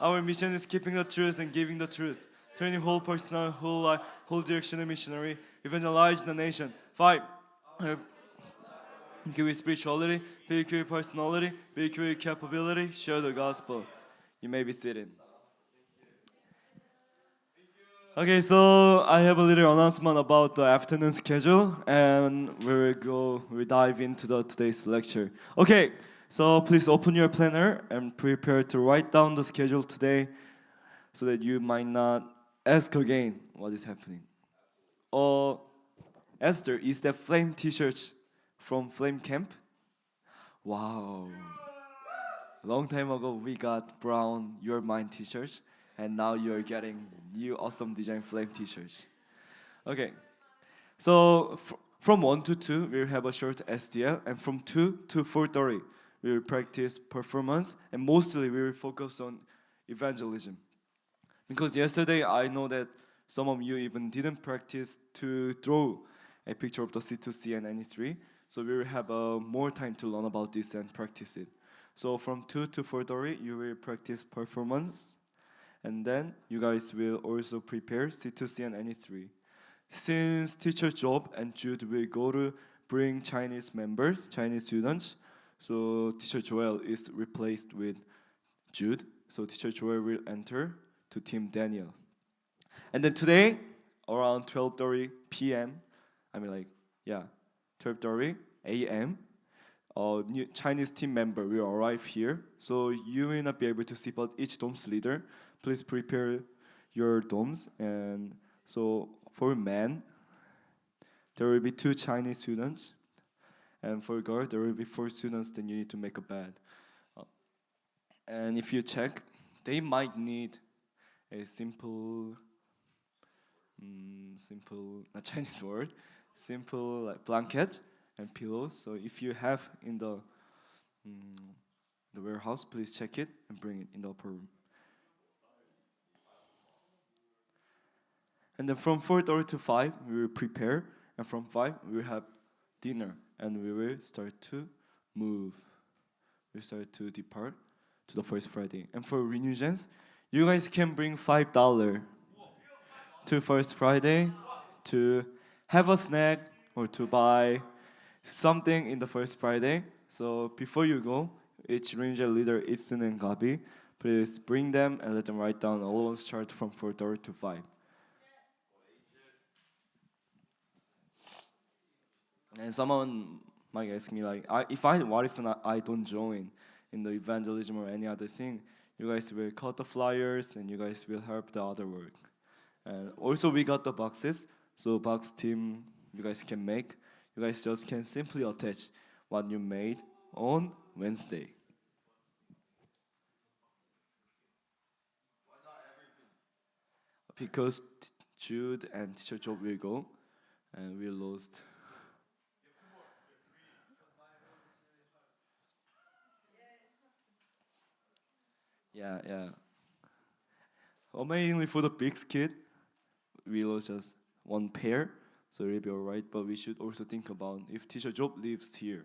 Our mission is keeping the truth and giving the truth. Training whole personal, whole life, whole direction and missionary. Evangelize the nation. 5. Give you spirituality, build your personality, build your capability, share the gospel. You may be seated. Okay, so I have a little announcement about the afternoon schedule, and we dive into the today's lecture. Okay, so please open your planner and prepare to write down the schedule today, so that you might not ask again what is happening. Esther, is that flame T-shirt from Flame Camp? Wow. Long time ago, we got brown Your Mind T-shirts, and now you're getting new awesome design flame T-shirts. Okay, so from 1 to 2, we'll have a short SDL, and from 2 to 4:30, we will practice performance, and mostly we will focus on evangelism. Because yesterday, I know that some of you even didn't practice to draw a picture of the C2C and NE3, so we will have more time to learn about this and practice it. So from 2 to 4:30, you will practice performance, and then you guys will also prepare C2C and NE3. Since teacher Job and Jude will go to bring Chinese members, Chinese students, so teacher Joel is replaced with Jude. So teacher Joel will enter to team Daniel. And then today, around 12:30 p.m., 12:30 a.m., new Chinese team member will arrive here. So you will not be able to see, but each DOMS leader, please prepare your DOMS. And so for men, there will be 2 Chinese students. And for girl, there will be 4 students, then you need to make a bed. And if you check, they might need a simple, not Chinese word, simple like blanket and pillows. So if you have in the warehouse, please check it and bring it in the upper room. And then from 4:30 to 5, we will prepare, and from 5 we will have dinner, and we will start to move. We start to depart to the first Friday. And for reunions, you guys can bring $5 to first Friday to have a snack or to buy something in the first Friday. So before you go, each ranger leader, Ethan and Gabi, please bring them and let them write down a allowance chart from 4:30 to 5. And someone might ask me like, what if I don't join in the evangelism or any other thing? You guys will cut the flyers and you guys will help the other work. And also we got the boxes, so box team you guys can make. You guys just can simply attach what you made on Wednesday. Because Jude and teacher Job will go, and we lost. Yeah. Amazingly, for the big kid, we lost just 1 pair, so it'll be alright. But we should also think about if teacher Job lives here,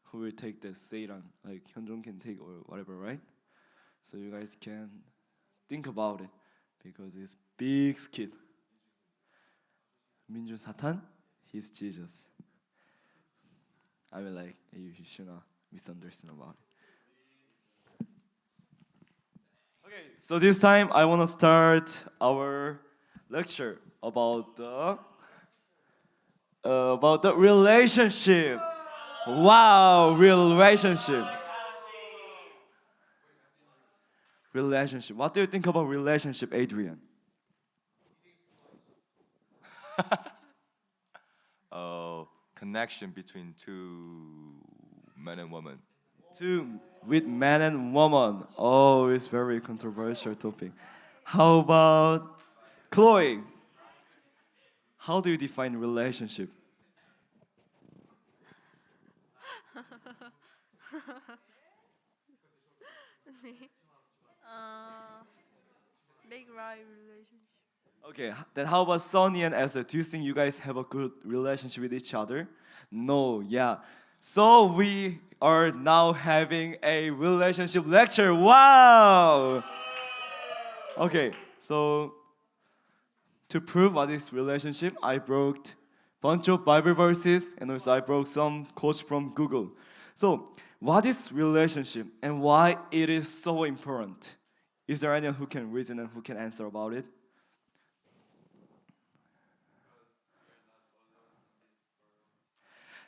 who will take the Seiran? Like Hyunjong can take or whatever, right? So you guys can think about it because it's big kid. Minju Satan, he's Jesus. I mean, like you should not misunderstand about it. Okay, so this time I want to start our lecture about the relationship. Wow, relationship. Relationship. What do you think about relationship, Adrian? Connection between 2 men and women. With man and woman. Oh, it's very controversial topic. How about Chloe? How do you define relationship? Big right relationship. Okay, then how about Sonny and Esther? Do you think you guys have a good relationship with each other? No, yeah. So we are now having a relationship lecture. Wow! Okay, so to prove what is relationship, I brought bunch of Bible verses and also I brought some quotes from Google. So, what is relationship and why it is so important? Is there anyone who can reason and who can answer about it?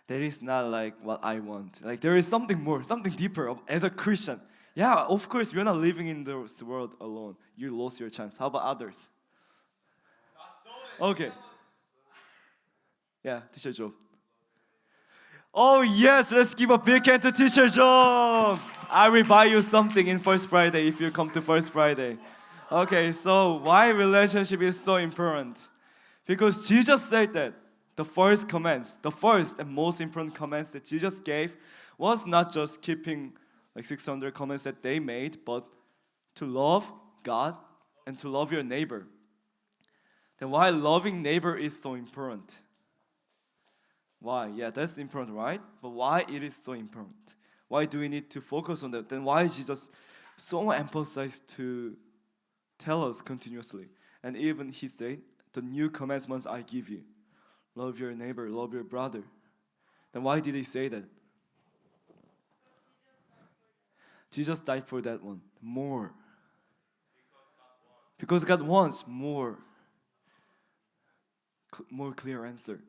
That is not like what I want. Like there is something more, something deeper as a Christian. Yeah, of course, you're not living in this world alone. You lost your chance. How about others? Okay. Yeah, teacher Joe. Oh yes, let's give a big hand to teacher Joe. I will buy you something in First Friday if you come to First Friday. Okay, so why relationship is so important? Because Jesus said that the first commands, the first and most important commands that Jesus gave was not just keeping like 600 commands that they made, but to love God and to love your neighbor. Then why loving neighbor is so important? Why? Yeah, that's important, right? But why it is so important? Why do we need to focus on that? Then why Jesus so emphasized to tell us continuously? And even he said, the new commandments I give you. Love your neighbor, love your brother. Then why did he say that? Jesus died for that one. More. Because God wants more. More clear answer.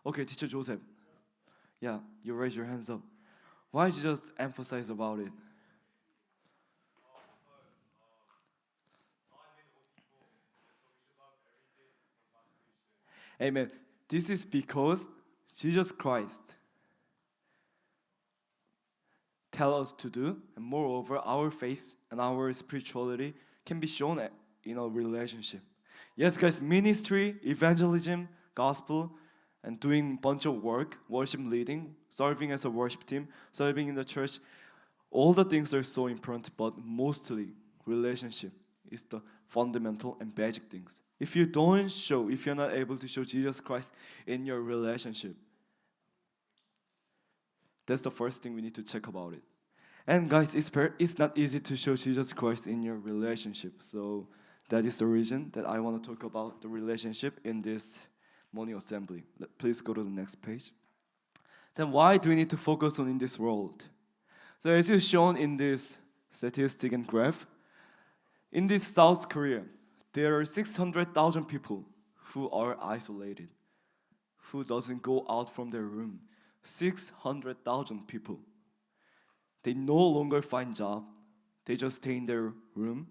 Okay, teacher Joseph. Yeah, you raise your hands up. Why Jesus emphasize about it? Amen. This is because Jesus Christ tell us to do, and moreover, our faith and our spirituality can be shown in a relationship. Yes, guys, ministry, evangelism, gospel, and doing bunch of work, worship leading, serving as a worship team, serving in the church, all the things are so important, but mostly relationship is the fundamental and basic things. If you don't show, if you're not able to show Jesus Christ in your relationship, that's the first thing we need to check about it. And guys, it's not easy to show Jesus Christ in your relationship. So that is the reason that I want to talk about the relationship in this morning assembly. Please go to the next page. Then why do we need to focus on in this world? So as is shown in this statistic and graph, in this South Korea, there are 600,000 people who are isolated, who doesn't go out from their room. 600,000 people. They no longer find job. They just stay in their room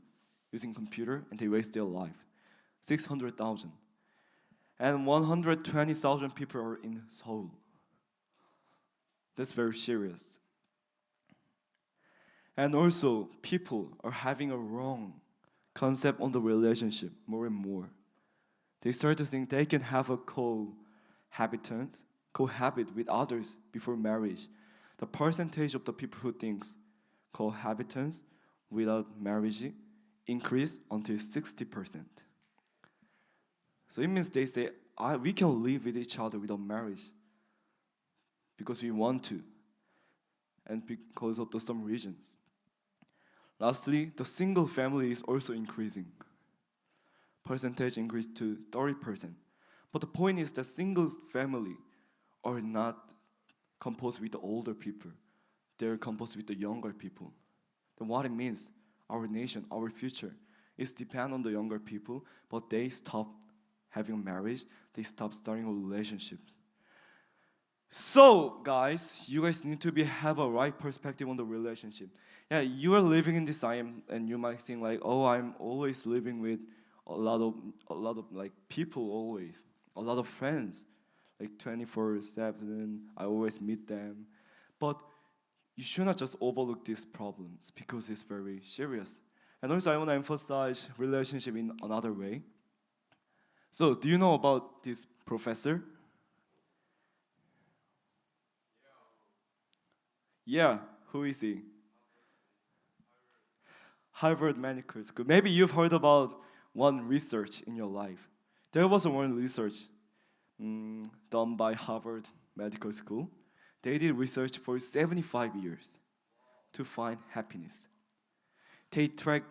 using computer and they waste their life. 600,000. And 120,000 people are in Seoul. That's very serious. And also, people are having a wrong concept on the relationship more and more. They start to think they can have a cohabit with others before marriage. The percentage of the people who thinks cohabitance without marriage increase until 60%. So it means they say, we can live with each other without marriage because we want to and because of some reasons. Lastly, the single family is also increasing. Percentage increased to 30%. But the point is that single family are not composed with the older people. They're composed with the younger people. Then what it means, our nation, our future, is depend on the younger people, but they stop having marriage, they stop starting relationships. So, guys, you guys need to have a right perspective on the relationship. Yeah, you are living in this time, and you might think like, oh, I'm always living with a lot of like people always, a lot of friends, like 24/7. I always meet them, but you should not just overlook these problems because it's very serious. And also, I want to emphasize relationship in another way. So, do you know about this professor? Yeah, who is he? Harvard Medical School. Maybe you've heard about one research in your life. There was one research done by Harvard Medical School. They did research for 75 years to find happiness. They tracked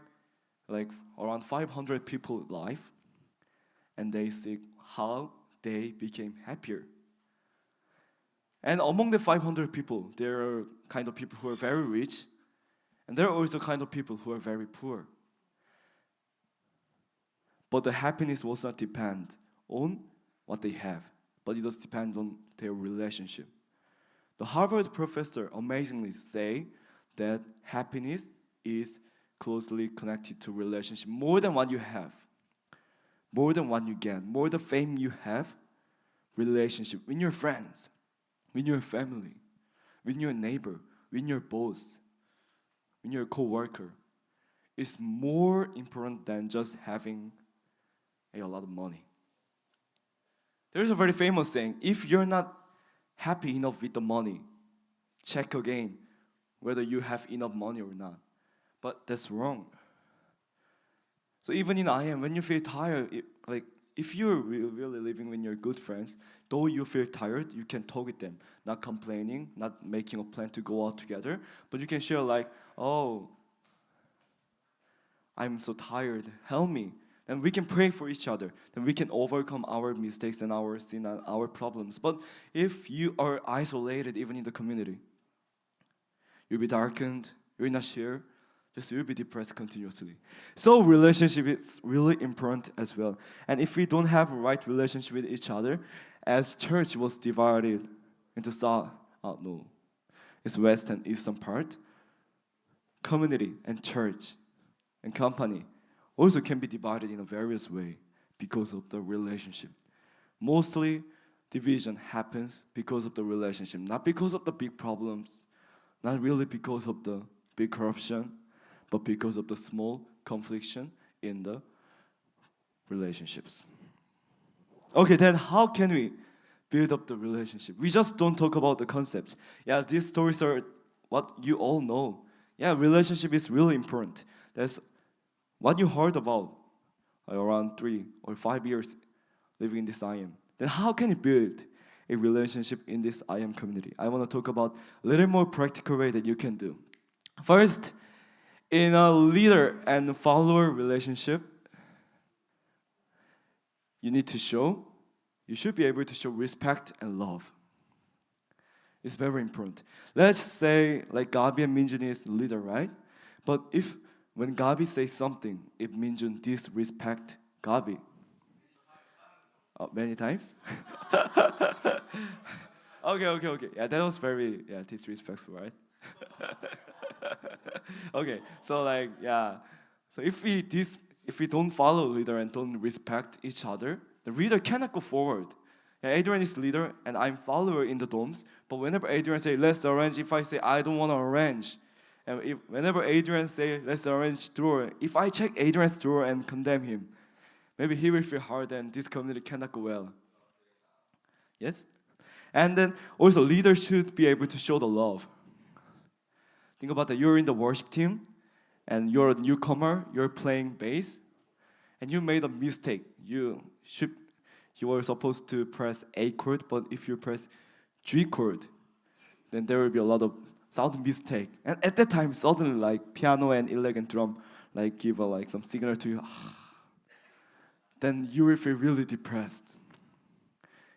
like around 500 people live, and they see how they became happier. And among the 500 people, there are kind of people who are very rich, and there are also kind of people who are very poor. But the happiness does not depend on what they have, but it does depend on their relationship. The Harvard professor amazingly say that happiness is closely connected to relationship, more than what you have, more than what you get, more the fame you have, relationship with your friends, with your family, with your neighbor, with your boss, with your co-worker is more important than just having a lot of money. There's a very famous saying, if you're not happy enough with the money, check again whether you have enough money or not. But that's wrong. So even in IM, when you feel tired, like if you're really living with your good friends, though you feel tired, you can talk with them, not complaining, not making a plan to go out together, but you can share like, oh, I'm so tired, help me. And we can pray for each other. Then we can overcome our mistakes and our sin and our problems. But if you are isolated even in the community, you'll be darkened, you'll not share, just you'll be depressed continuously. So relationship is really important as well. And if we don't have a right relationship with each other, as church was divided into south, no, it's west and eastern part, community and church and company also can be divided in a various way because of the relationship. Mostly division happens because of the relationship, not because of the big problems, not really because of the big corruption, but because of the small confliction in the relationships. Okay, then how can we build up the relationship? We just don't talk about the concepts. Yeah, these stories are what you all know. Yeah, relationship is really important. That's what you heard about around 3 or 5 years living in this IM. Then how can you build a relationship in this IM community? I want to talk about a little more practical way that you can do. First, in a leader and follower relationship, you should be able to show respect and love. It's very important. Let's say like Gabi and Minjun is leader, right? But if when Gabi says something, if Minjun disrespect Gabi, many times? Okay. Yeah, that was very disrespectful, right? Okay, so like so if we don't follow leader and don't respect each other, the leader cannot go forward. Yeah, Adrian is leader and I'm follower in the dorms. But whenever Adrian say let's arrange, if I say I don't want to arrange, and whenever Adrian say let's arrange drawer, if I check Adrian's drawer and condemn him, maybe he will feel hard and this community cannot go well. Yes? And then also leaders should be able to show the love. Think about that. You're in the worship team and you're a newcomer, you're playing bass, and you made a mistake. You were supposed to press A chord, but if you press G chord, then there will be a lot of sound mistake. And at that time, suddenly like piano and elegant drum like give like some signal to you. Then you will feel really depressed.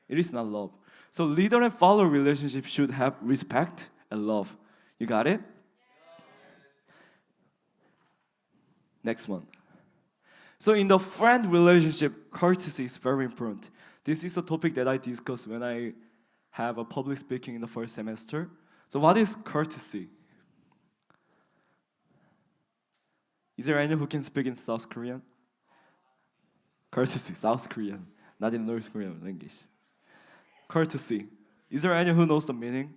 It is not love. So leader and follower relationship should have respect and love. You got it? Next one. So in the friend relationship, courtesy is very important. This is a topic that I discuss when I have a public speaking in the first semester. So what is courtesy? Is there anyone who can speak in South Korean? Courtesy, South Korean, not in North Korean English. Courtesy. Is there anyone who knows the meaning?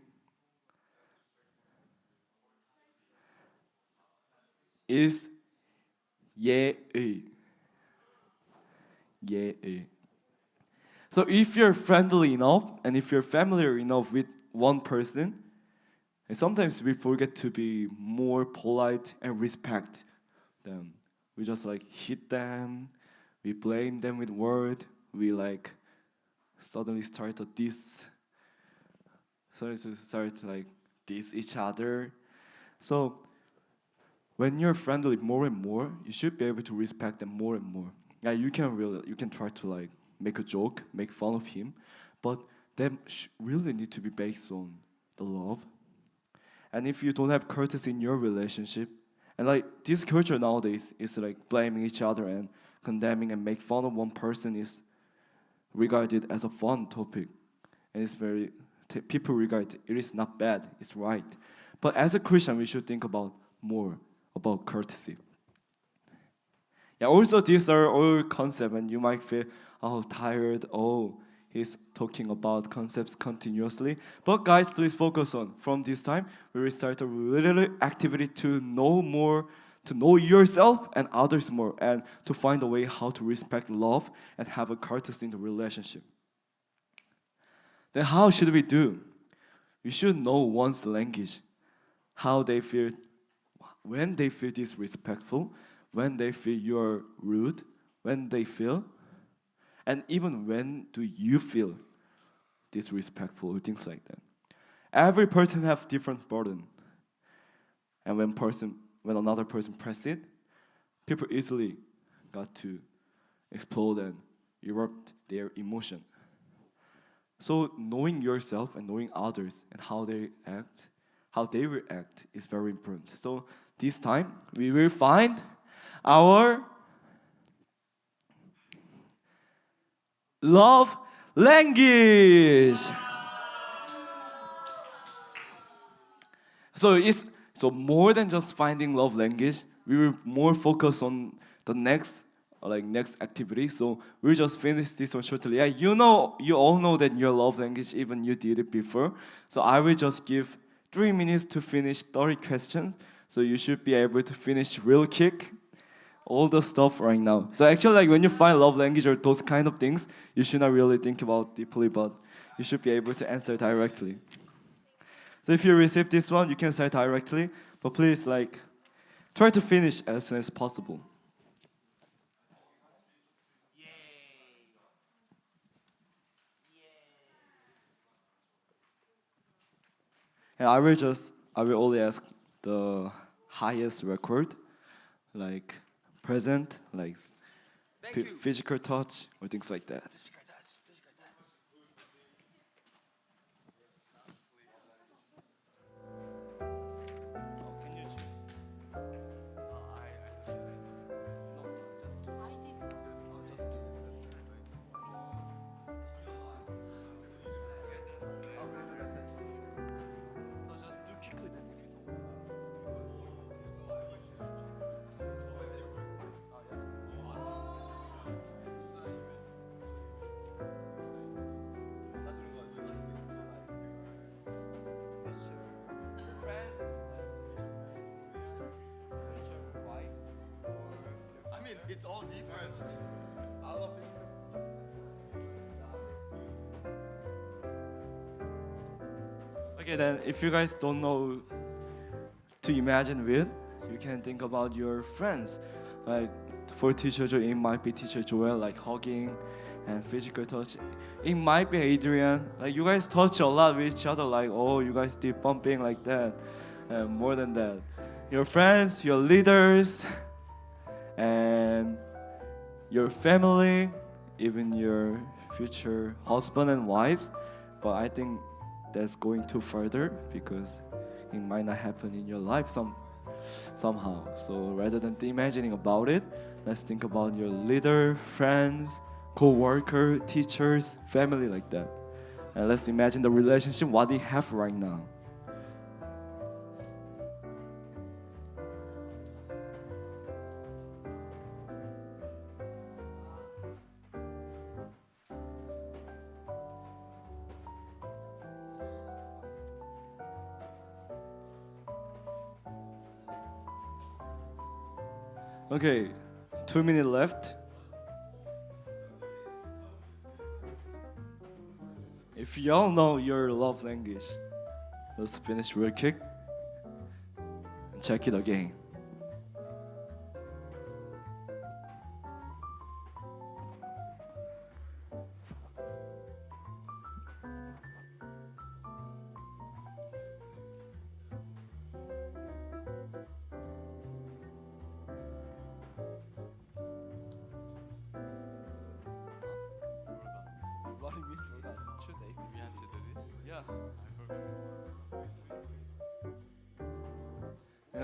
Is 예의. 예의. So if you're friendly enough and if you're familiar enough with one person, and sometimes we forget to be more polite and respect them. We just like hit them, we blame them with word, we like suddenly start to diss like diss each other. So when you're friendly more and more, you should be able to respect them more and more. Yeah, you can try to like make a joke, make fun of him, but that really need to be based on the love. And if you don't have courtesy in your relationship, and like this culture nowadays is like blaming each other and condemning and make fun of one person is regarded as a fun topic, and it's very people regard it is not bad, it's right. But as a Christian, we should think about more about courtesy. Yeah, also these are all concepts, and you might feel tired. Oh, he's talking about concepts continuously. But guys, please focus on from this time we will start a little activity to know more, to know yourself and others more, and to find a way how to respect love and have a courtesy in the relationship. Then how should we do? We should know one's language, how they feel, when they feel disrespectful, when they feel you're rude, when they feel, and even when do you feel disrespectful or things like that. Every person have different burden, and when another person press it, people easily got to explode and erupt their emotion. So knowing yourself and knowing others and how they react is very important. So this time we will find our love language. So more than just finding love language, we will more focus on the next activity. So we'll just finish this one shortly. Yeah, you all know that your love language, even you did it before. So I will just give 3 minutes to finish 30 questions. So you should be able to finish real quick all the stuff right now. So actually, like when you find love language or those kind of things, you should not really think about deeply, but you should be able to answer directly. So if you receive this one, you can say directly, but please like try to finish as soon as possible. And I will only ask the highest record, like present, like physical touch or things like that. I mean, it's all different. I love it. Okay, then if you guys don't know to imagine with, you can think about your friends. Like for teacher Joel, it might be teacher Joel, like hugging and physical touch. It might be Adrian. Like you guys touch a lot with each other, like oh you guys did bumping like that. And more than that. Your friends, your leaders, and your family, even your future husband and wife. But I think that's going too further because it might not happen in your life somehow. So rather than imagining about it, let's think about your leader, friends, co-worker, teachers, family like that. And let's imagine the relationship what they have right now. Okay, 2 minutes left. If y'all know your love language, let's finish real quick and check it again.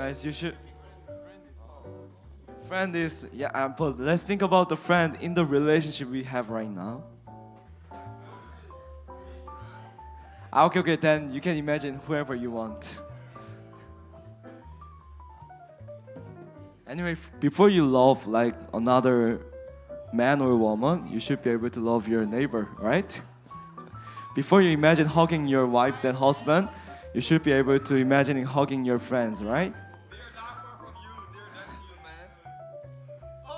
Guys, you should. Friend is yeah, but let's think about the friend in the relationship we have right now. Okay, okay, then you can imagine whoever you want. Anyway, before you love like another man or woman, you should be able to love your neighbor, right? Before you imagine hugging your wives and husband, you should be able to imagine hugging your friends, right? They're not far from you. They're next to you, man. Oh!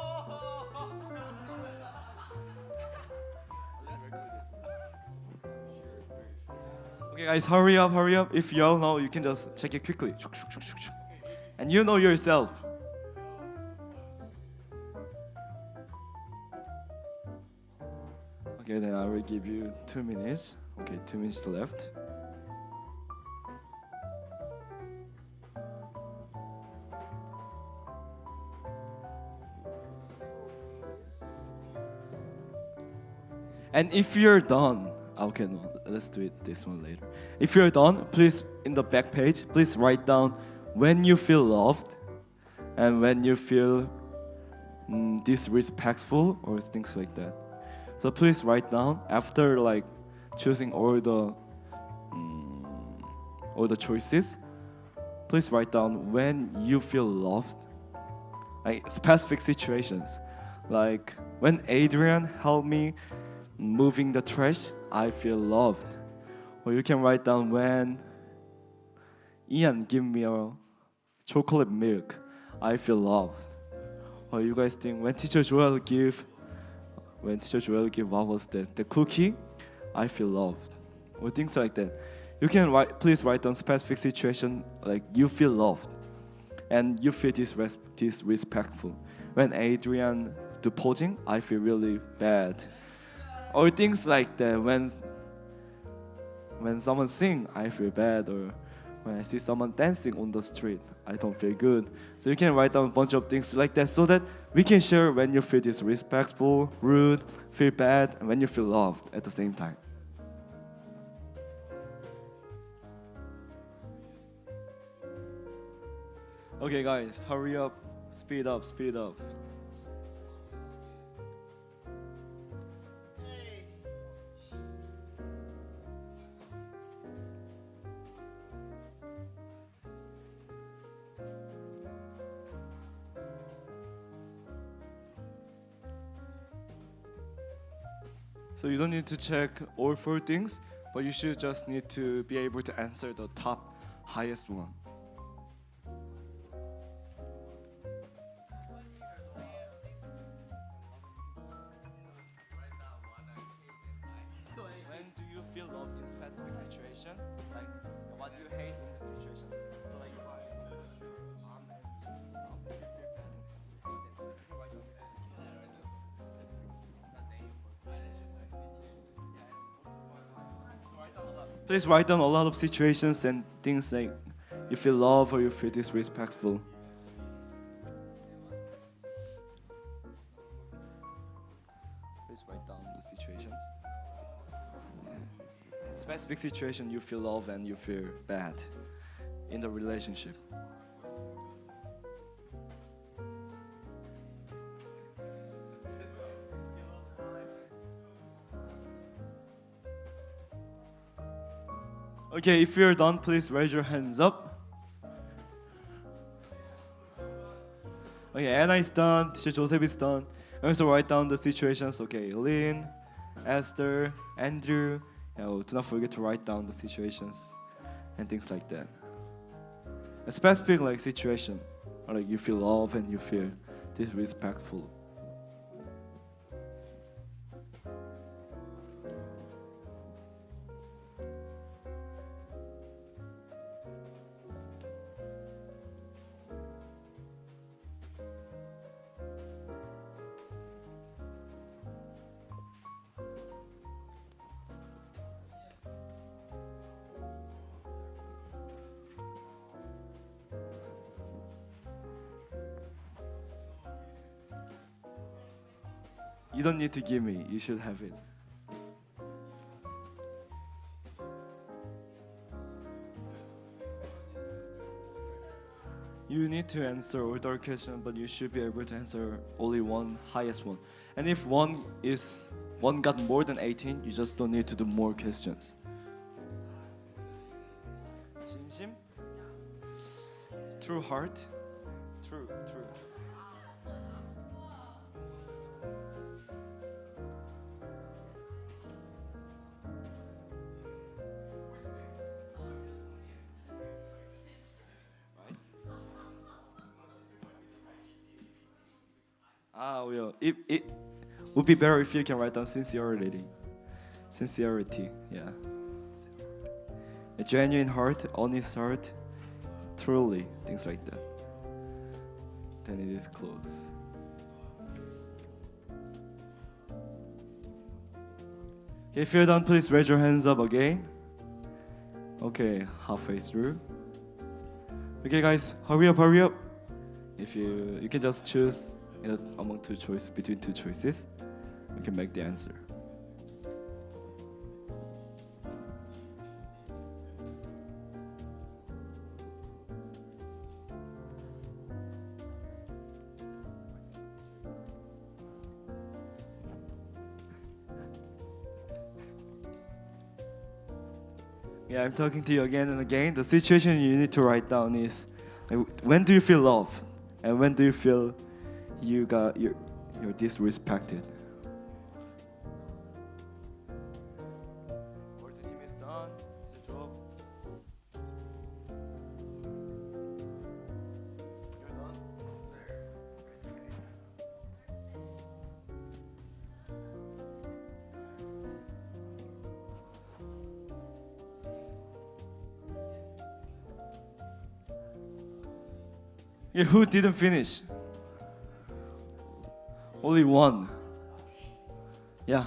Okay, guys, hurry up, hurry up. If you all know, you can just check it quickly. And you know yourself. Okay, then I will give you 2 minutes. Okay, 2 minutes left. And if you're done, okay, no, let's do it this one later. If you're done, please in the back page, please write down when you feel loved and when you feel disrespectful or things like that. So please write down after like choosing all the choices. Please write down when you feel loved, like specific situations, like when Adrian helped me moving the trash, I feel loved. Or you can write down when Ian give me a chocolate milk, I feel loved. Or you guys think when teacher Joel give what was that? The cookie, I feel loved. Or things like that. You can please write down specific situation like you feel loved and you feel disrespectful. When Adrian do posing, I feel really bad. Or things like that. When someone sing, I feel bad. Or when I see someone dancing on the street, I don't feel good. So you can write down a bunch of things like that so that we can share when you feel disrespectful, rude, feel bad, and when you feel loved at the same time. Okay guys, hurry up, speed up, speed up. So you don't need to check all 4 things, but you should just need to be able to answer the top highest one. When do you feel love in specific situation? Like what do you hate in the situation? So like if I please write down a lot of situations and things like you feel love or you feel disrespectful. Please write down the situations. Specific situation you feel love and you feel bad in the relationship. Okay, if you're done, please raise your hands up. Okay, Anna is done. Teacher Joseph is done. And also write down the situations. Okay, Lynn, Esther, Andrew. Do not forget to write down the situations and things like that. A specific like situation, or like you feel love and you feel disrespectful. You don't need to give me, you should have it. you need to answer all the questions, but you should be able to answer only one highest one. And if one got more than 18, you just don't need to do more questions. 진심? True heart? True. Well, it would be better if you can write down sincerity. Sincerity, yeah. A genuine heart, honest heart, truly, things like that. Then it is close. If you're done, please raise your hands up again. Okay, halfway through. Okay, guys, hurry up. If you can just choose among between two choices, we can make the answer. Yeah, I'm talking to you again and again. The situation you need to write down is when do you feel love, and when do you feel you're disrespected. Or the team is done. It's a job. You're done. Yeah, who didn't finish? Only one. Yeah.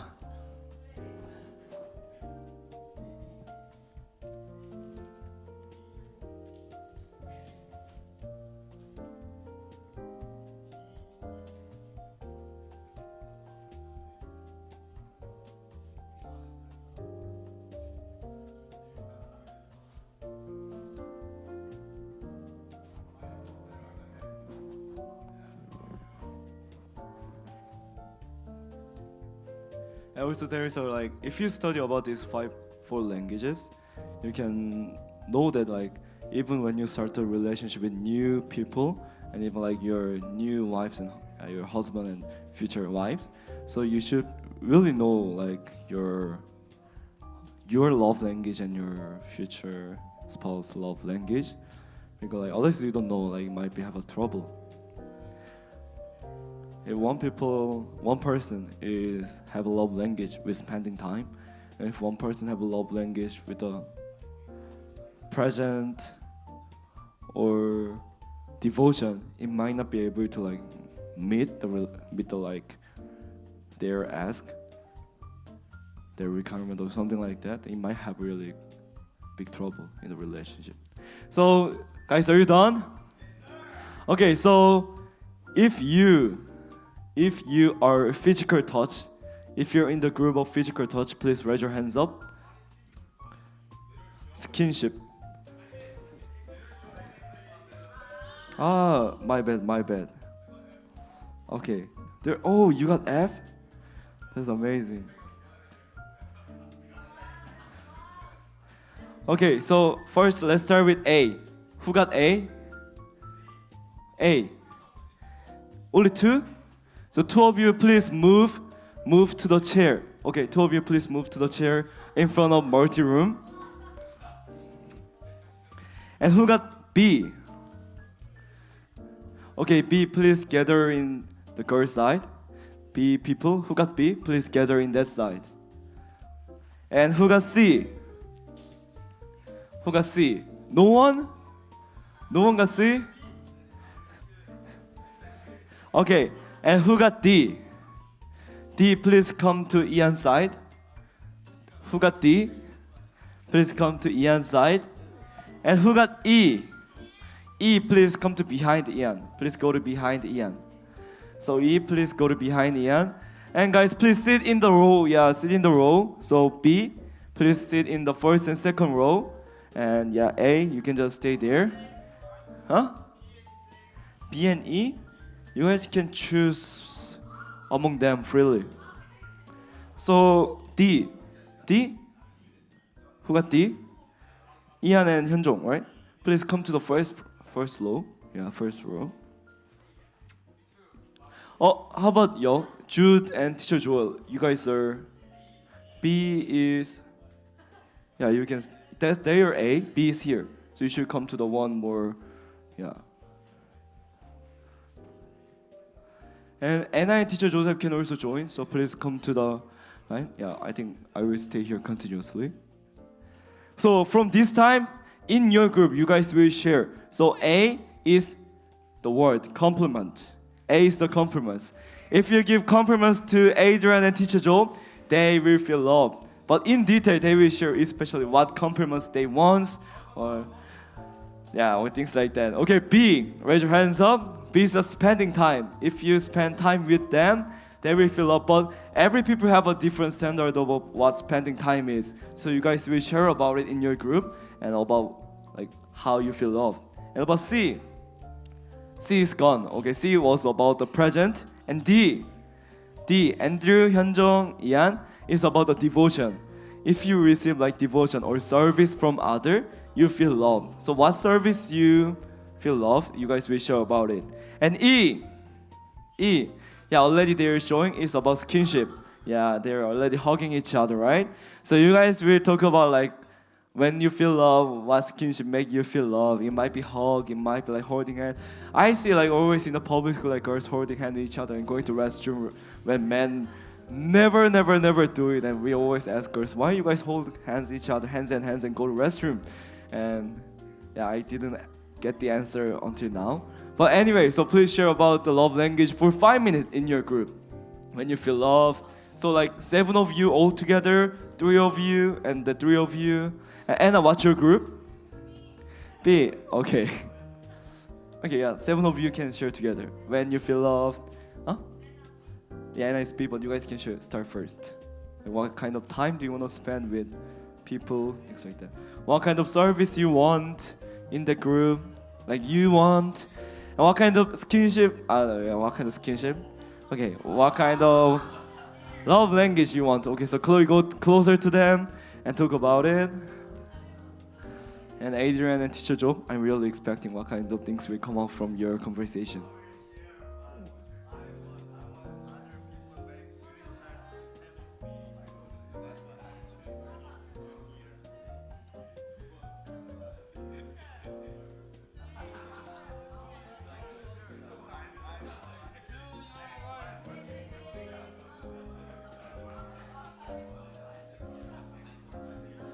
And also there is if you study about these four languages, you can know that even when you start a relationship with new people, and even your new wives and your husband and future wives, so you should really know your love language and your future spouse love language, because otherwise you don't know, you might have a trouble. If one person have a love language with spending time, and if one person have a love language with a present or devotion, it might not be able to meet their their requirement or something like that. It might have really big trouble in the relationship. So, guys, are you done? Okay, so if you are physical touch, if you're in the group of physical touch, please raise your hands up. Skinship. My bad. Okay. You got F? That's amazing. Okay, so first let's start with A. Who got A? A. Only two? So two of you please move to the chair. Okay, two of you please move to the chair in front of multi-room. And who got B? Okay, B, please gather in the girl side. B people, who got B, please gather in that side. And who got C? Who got C? No one? No one got C? Okay. And who got D? D, please come to Ian's side. Who got D? Please come to Ian's side. And who got E? E, please come to behind Ian. Please go to behind Ian. So E, please go to behind Ian. And guys, please sit in the row. Yeah, sit in the row. So B, please sit in the first and second row. And yeah, A, you can just stay there. Huh? B and E, you guys can choose among them freely. So D, who got D? Ian and Hyunjong, right? Please come to the first row. Yeah, first row. Oh, how about yo, Jude and Teacher Joel? You guys are. B is. Yeah, you can. They are A. B is here, so you should come to the one more. Yeah. And Anna and Teacher Joseph can also join, so please come to the line. Yeah, I think I will stay here continuously. So from this time, in your group, you guys will share. So A is the word compliment. A is the compliments. If you give compliments to Adrian and Teacher Joe, they will feel loved. But in detail, they will share especially what compliments they want, or things like that. Okay, B, raise your hands up. B is the spending time. If you spend time with them, they will feel loved. But every people have a different standard of what spending time is. So you guys will share about it in your group and about like how you feel loved. And about C is gone. Okay, C was about the present. And D, Andrew, Hyunjong, Ian, is about the devotion. If you receive like devotion or service from other, you feel loved. So what service you feel loved, you guys will share about it. And E, already they're showing is about skinship. Yeah, they're already hugging each other, right? So you guys will talk about like when you feel love, what skinship make you feel love. It might be hug, it might be like holding hand. I see like always in the public school like girls holding hand each other and going to restroom when men never do it. And we always ask girls, why you guys hold hands each other, hands and go to restroom? And yeah, I didn't get the answer until now. But anyway, so please share about the love language for 5 minutes in your group when you feel loved. So like 7 of you all together, 3 of you, and the 3 of you. And Anna, what's your group? B. Okay. Okay, yeah, 7 of you can share together when you feel loved. Huh? Yeah, Anna is B, but you guys can start first. And what kind of time do you want to spend with people? Things like that. What kind of service you want in the group? Like you want. And what kind of skinship? What kind of skinship? Okay, what kind of love language you want? Okay, so Chloe, go closer to them and talk about it. And Adrian and Teacher Joe, I'm really expecting what kind of things will come out from your conversation.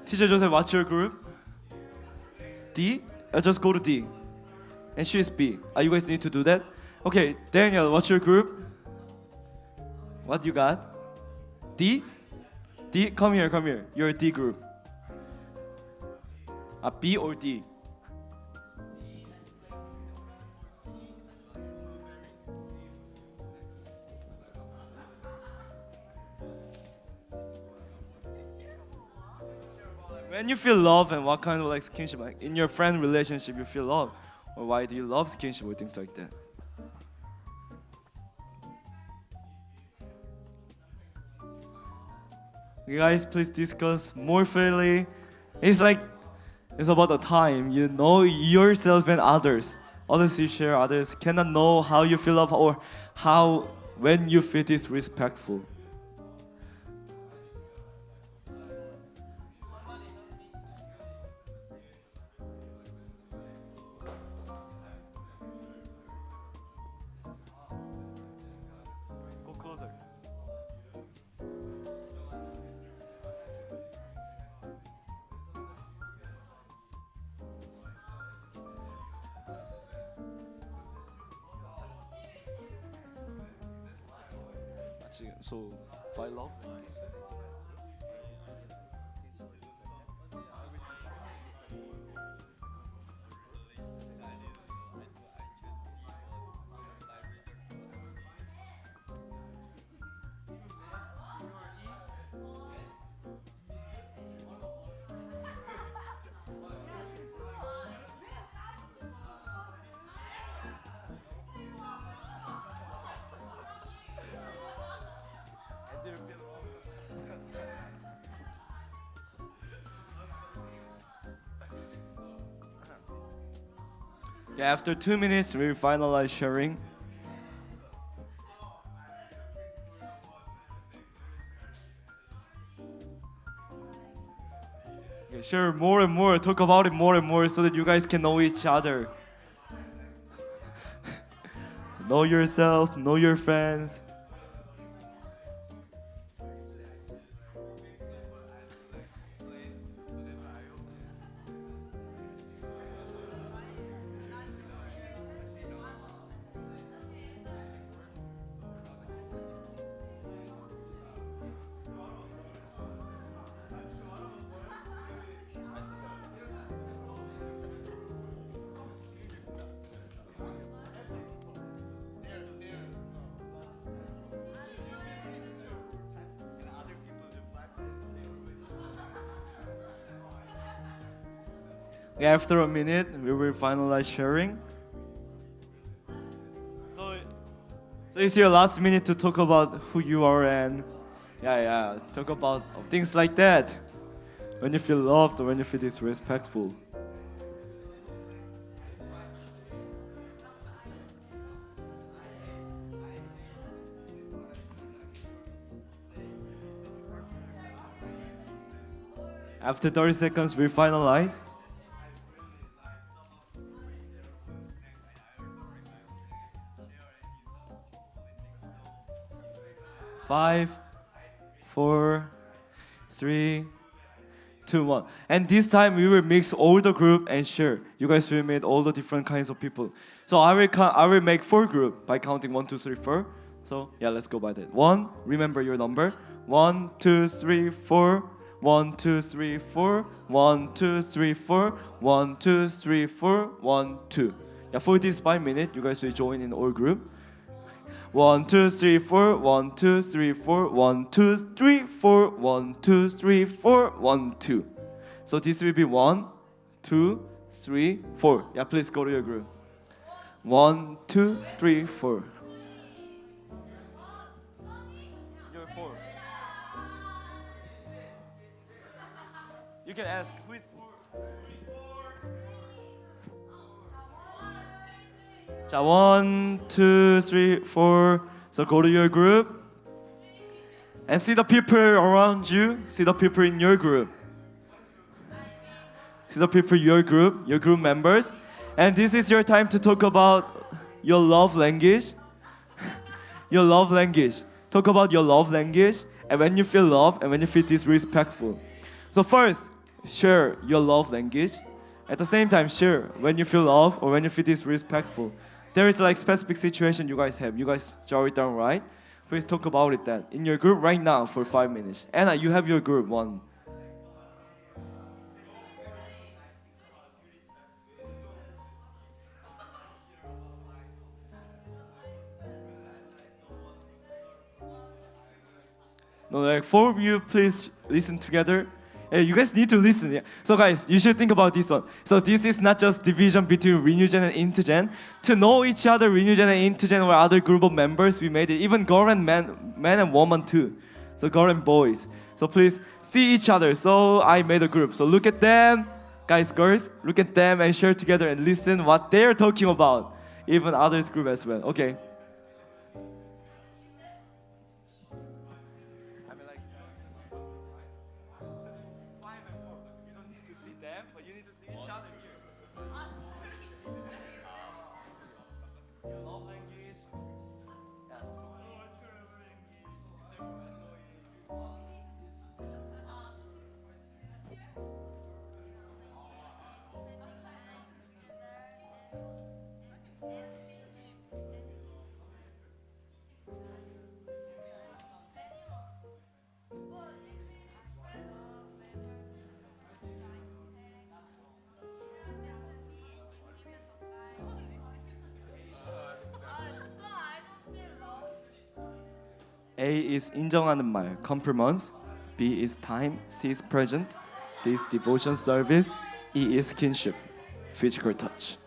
Teacher Joseph, what's your group? D? Just go to D. And she is B. You guys need to do that? Okay, Daniel, what's your group? What you got? D? D? Come here. You're a D group. B or D? When you feel love and what kind of like skinship, like in your friend relationship you feel love, or why do you love skinship or things like that? You guys, please discuss more freely. It's about the time you know yourself and others. Others you share, others cannot know how you feel love or how when you feel disrespectful. So, by love. Yeah, after 2 minutes, we will finalize sharing. Yeah, share more and more. Talk about it more and more so that you guys can know each other. Know yourself, know your friends. After a minute, we will finalize sharing. So it's your last minute to talk about who you are and talk about things like that. When you feel loved or when you feel disrespectful. After 30 seconds, we finalize. 5, 4, 3, 2, 1. And this time we will mix all the group and share. You guys will meet all the different kinds of people. So I will make 4 group by counting 1, 2, 3, 4. So yeah, let's go by that. 1, remember your number. 1, 2, 3, 4. 1, 2, 3, 4. 1, 2, 3, 4. 1, 2, 3, 4. 1, 2. Yeah, for this 5 minutes, you guys will join in all group. 1, 2, 3, 4. 1, 2, 3, 4. 1, 2, 3, 4. 1, 2, 3, 4. 1, 2. So this will be 1, 2, 3, 4. Yeah, please go to your group. 1, 2, 3, 4. You're 4. You can ask who is 4. 자, 1, 2, 3, 4. So go to your group and see the people around you. See the people in your group. See the people in your group members. And this is your time to talk about your love language. Your love language. Talk about your love language and when you feel love and when you feel disrespectful. So first, share your love language. At the same time, share when you feel love or when you feel disrespectful. There is like specific situation you guys have. You guys jot it down, right? Please talk about it that in your group right now for 5 minutes. Anna, you have your group 1. No, like 4 of you, please listen together. Hey, you guys need to listen. Yeah. So guys, you should think about this one. So this is not just division between Renew-gen and Into-gen. To know each other, Renew-gen and Into-gen or other group of members, we made it. Even girl and man and woman too. So girl and boys. So please see each other. So I made a group. So look at them, guys, girls. Look at them and share together and listen what they're talking about. Even others group as well. Okay. A is 인정하는 말, compliments. B is time, C is present. D is devotion, service. E is kinship, physical touch.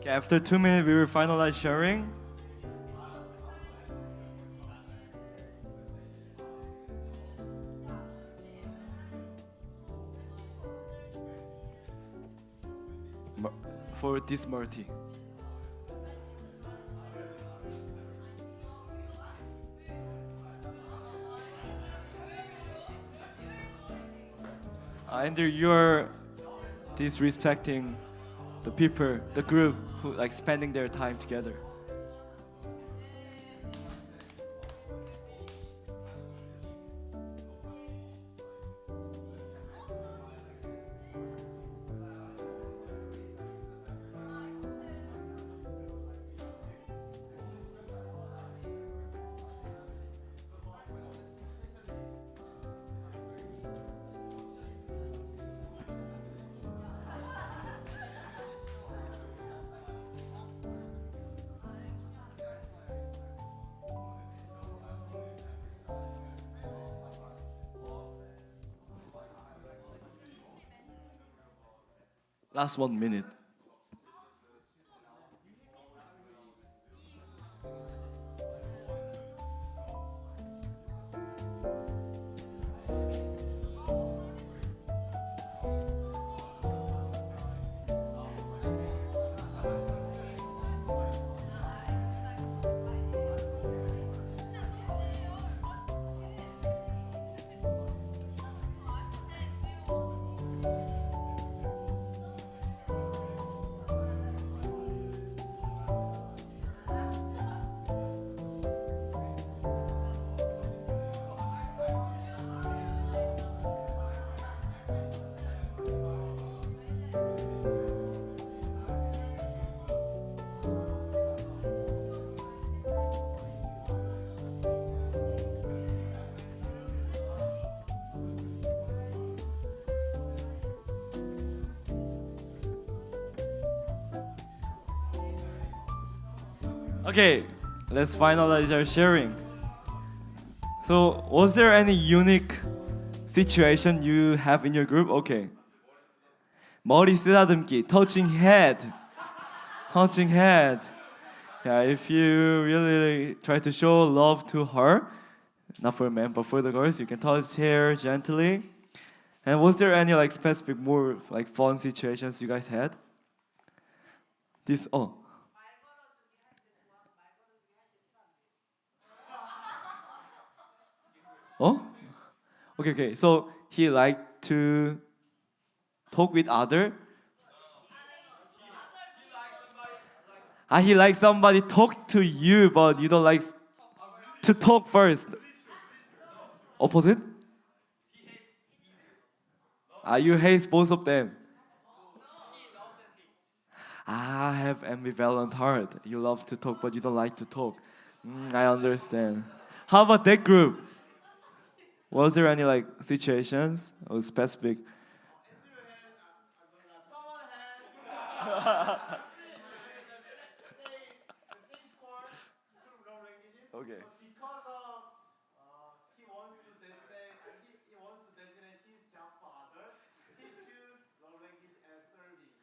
Okay, after 2 minutes, we will finalize sharing. For this multi. And you're disrespecting the people, the group who like spending their time together. Last 1 minute. Okay, let's finalize our sharing. So, was there any unique situation you have in your group? Okay. 머리 쓰다듬기, touching head. Touching head. Yeah, if you really try to show love to her, not for men, but for the girls, you can touch hair gently. And was there any like specific, more like fun situations you guys had? This, oh. Oh? Okay, okay. So he liked to talk with other. He likes somebody talk to you, but you don't like to talk first. Opposite? You hate both of them. I have ambivalent heart. You love to talk, but you don't like to talk. I understand. How about that group? Was there any like situations or specific? Okay. Because of he wants to designate his job for others, he choose love language as serving.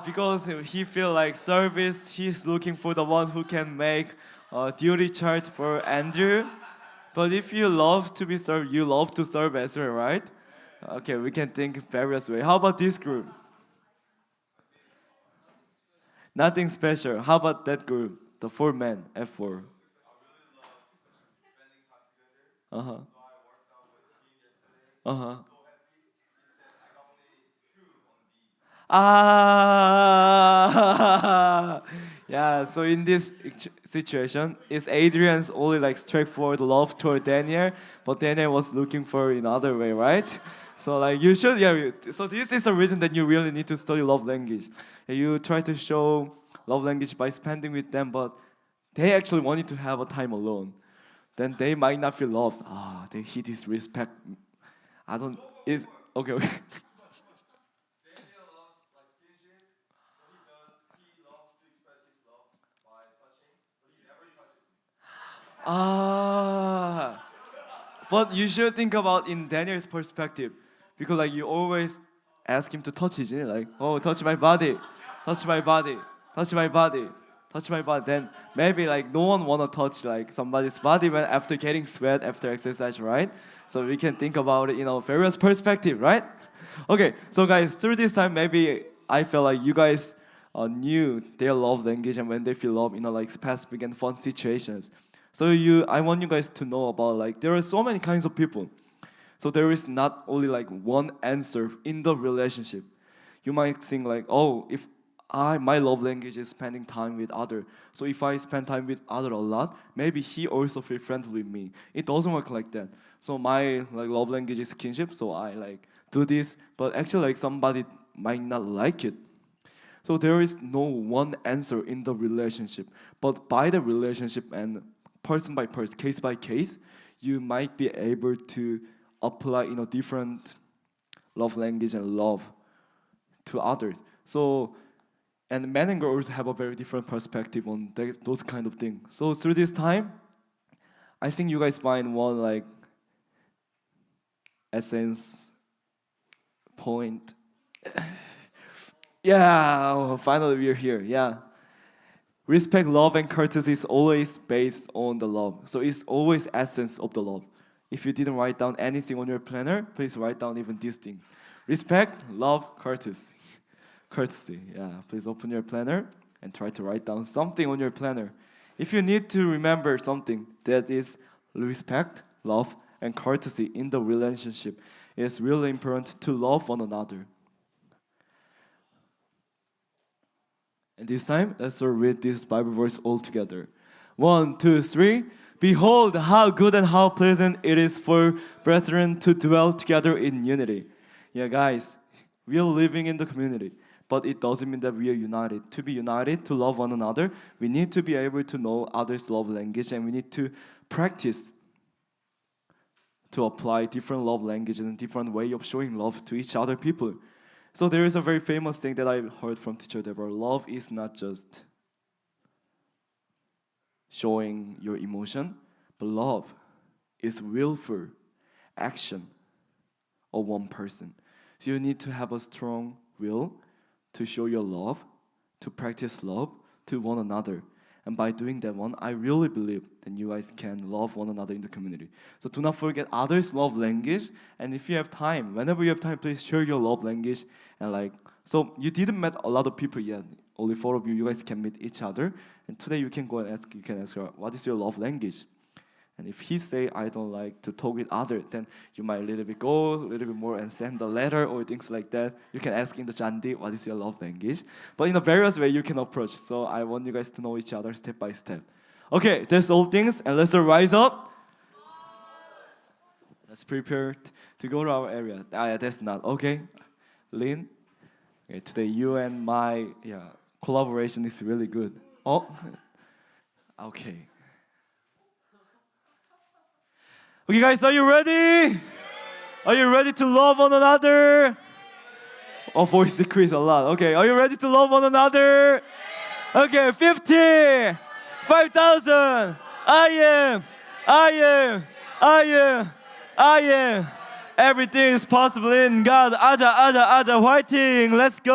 Because he feel like service, he's looking for the one who can make a duty chart for Andrew. But if you love to be served, you love to serve as well, right? Okay, we can think various ways. How about this group? Nothing special. How about that group? The 4 men, F4. Uh-huh. Uh-huh. Yeah, so in this situation, is Adrian's only like straightforward love toward Daniel, but Daniel was looking for another way, right? So like you should, yeah. So this is the reason that you really need to study love language. You try to show love language by spending with them, but they actually wanted to have a time alone. Then they might not feel loved. He disrespect. I don't. Is okay. Okay. Daniel loves like skinship, so he loves to express his love by touching, but he never touches me. But you should think about in Daniel's perspective, because like you always ask him to touch his, like, oh, touch my body. touch my body, touch my body, touch my body. Then maybe like no one wanna touch like somebody's body when after getting sweat after exercise, right? So we can think about it in a various perspective, right? Okay, so guys, through this time maybe I feel like you guys knew their love language and when they feel love in like specific and fun situations. So I want you guys to know about like there are so many kinds of people. So there is not only like one answer in the relationship. You might think like, oh, if my love language is spending time with other. So if I spend time with other a lot, maybe he also feel friendly with me. It doesn't work like that. So my like love language is kinship. So I like do this, but actually like somebody might not like it. So there is no one answer in the relationship. But by the relationship and person by person, case by case, you might be able to apply different love language and love to others. So, and men and girls have a very different perspective on those kind of things. So through this time, I think you guys find one like essence point. Yeah, finally we're here. Yeah. Respect, love, and courtesy is always based on the love. So it's always essence of the love. If you didn't write down anything on your planner, please write down even these things. Respect, love, courtesy. Courtesy, yeah. Please open your planner and try to write down something on your planner. If you need to remember something that is respect, love, and courtesy in the relationship, it's really important to love one another. And this time, let's read this Bible verse all together. 1, 2, 3. Behold, how good and how pleasant it is for brethren to dwell together in unity. Yeah, guys, we are living in the community, but it doesn't mean that we are united. To be united, to love one another, we need to be able to know others' love language, and we need to practice to apply different love languages and different way of showing love to each other people. So there is a very famous thing that I heard from teacher Deborah. Love is not just showing your emotion, but love is willful action of one person. So you need to have a strong will to show your love, to practice love to one another. And by doing that one, I really believe that you guys can love one another in the community. So do not forget others' love language. And if you have time, whenever you have time, please share your love language. And so you didn't meet a lot of people yet. Only 4 of you. You guys can meet each other. And today you can go and ask. You can ask her, what is your love language? And if he say, I don't like to talk with others, then you might go a little bit more and send a letter or things like that. You can ask in the Jandi, what is your love language? But in a various way you can approach. So I want you guys to know each other step by step. Okay, that's all things, and let's rise up. Let's prepare to go to our area. Yeah, that's not, okay. Lynn, okay, today you and my collaboration is really good. Oh, okay. Okay, guys, are you ready? Are you ready to love one another? Oh, voice decreased a lot. Okay, are you ready to love one another? Okay, 50, 5,000. I am. Everything is possible in God. Aja, fighting. Let's go.